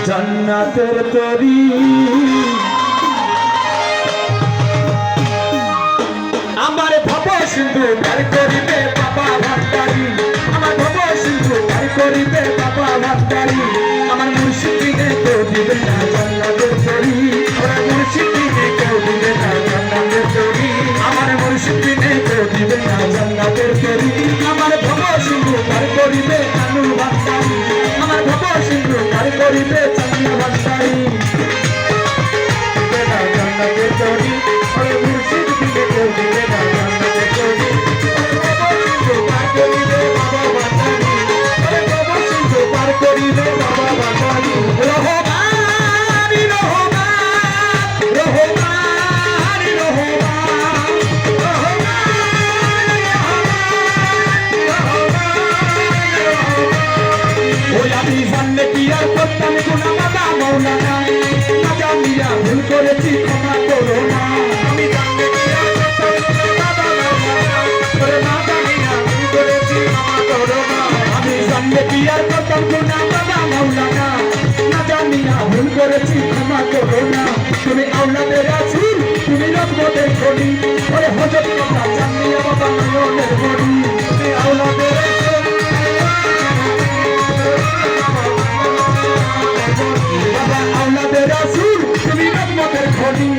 জান্নাতের তরি আমার ভব সিন্ধু পার করিবে বাবা ভান্ডারি আমার ভব সিন্ধু পার করিবে বাবা ভান্ডারি আমার মুর্শিদিনে কেউ দিবে না জান্নাতের তরি আমার মুর্শিদিনে কেউ দিবে না জান্নাতের তরি আমার মুর্শিদিনে কেউ দিবে না জান্নাতের তরি আমার ভব সিন্ধু পার করিবে কানু ভান্ডারি আমার ভব সিন্ধু পার করিবে চান্না ভান্ডারি দিবে না জান্নাতের তরি আমার মুর্শিদিনে কেউ দিবে না জান্নাতের তরি আমার ভব সিন্ধু পার করিবে বাবা ভান্ডারি আমার ভব সিন্ধু পার করিবে বাবা ভান্ডারি রহমানি রহমান রহমানি রহমান ওই আমি জানলে কি আর করতাম গুনাহ বাবা মাওলানা না জানিয়া ভুল করেছি ক্ষমা করো না আমি জানলে কি আর করতাম গুনাহ বাবা মাওলানা করে না জানিয়া ভুল করেছি ক্ষমা করো না আমি জানলে কি আর করতাম গুনাহ বাবা মাওলানা না জানিয়া ভুল করেছি ক্ষমা করো না তুমি আওলাদের রাসূল তুমি রহমতের খনি ওরে হযরত কথা জানিয়া বাবা নয়নের মনি তুমি আওলাদের রাসূল বাবা আওলাদের রাসূল তুমি রহমতের খনি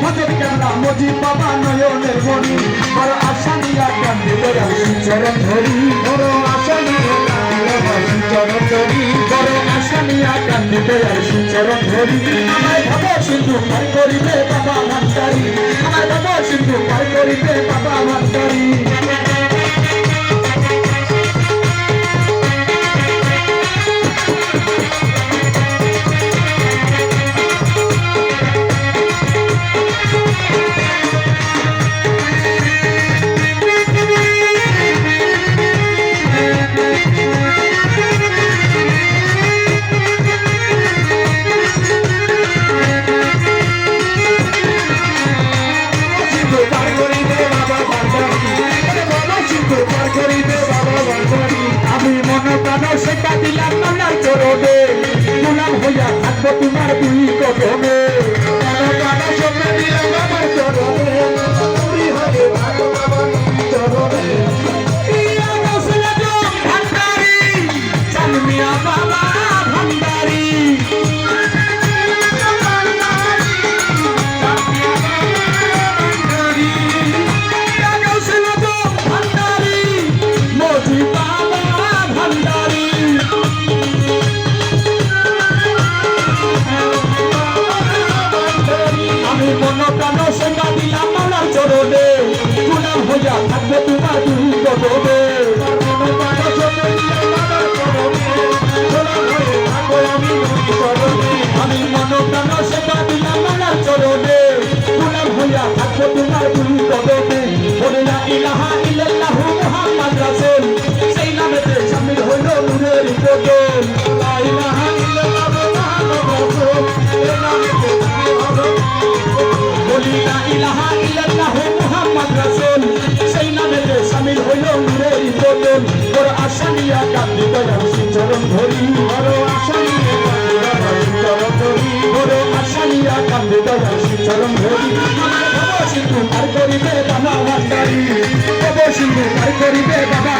হযরত কেবলা মুজিব বাবা নয়নের মনি বড় আশা নিয়া কান্দিলে রাসূল চরণ ধরি বড় আশা নিয়া কান্দিলে রাসূল চরণ ধরি বড় আশা নিয়া কান্দিলে রাসূল চরণ ধরি আমার ভব সিন্ধু পার করিবে বাবা ভান্ডারি আমার ভব সিন্ধু পার করিবে বাবা ভান্ডারি আমি মন প্রাণ সেটা দিলাম নানার চরণে গোলাম হইয়া থাকবো তোমার দুই কদমে মন প্রাণ সেটা দিলাম আমার চরণে তুমি হবে ভালো বাবা চরণে ইয়া মুসলিম ভান্ডারি চালমিয়া বাবা ভান্ডারি থাকবে তোমার দুই কদমে আমি মনোপ্রাণ সেবা দিলাম আমার চরণে গোলাম হইয়া থাকবে তোমার দুই কদমে বলে লা ইলাহা ইল্লাল্লাহু মুহাম্মদ রাসূল সেই নামেতে শামিল হইল নূরের কদম লা ইলাহা ইল্লাল্লাহু মুহাম্মদ রাসূল সেই নামেতে শামিল হইল বলি লা ইলাহা ইল্লাল্লাহু মুহাম্মদ রাসূল সেই নামেতে শামিল হইল নূরের কদম বড় আশা নিয়া কান্দিতে রাসূল চরণ ধরি বড় আশা নিয়া চরণ ধরি বড় আশা নিয়া কান্দিতে রাসূল চরণ ধরি আমার ভব সিন্ধু পার করিবে বাবা ভান্ডারি ভব সিন্ধু পার করিবে বাবা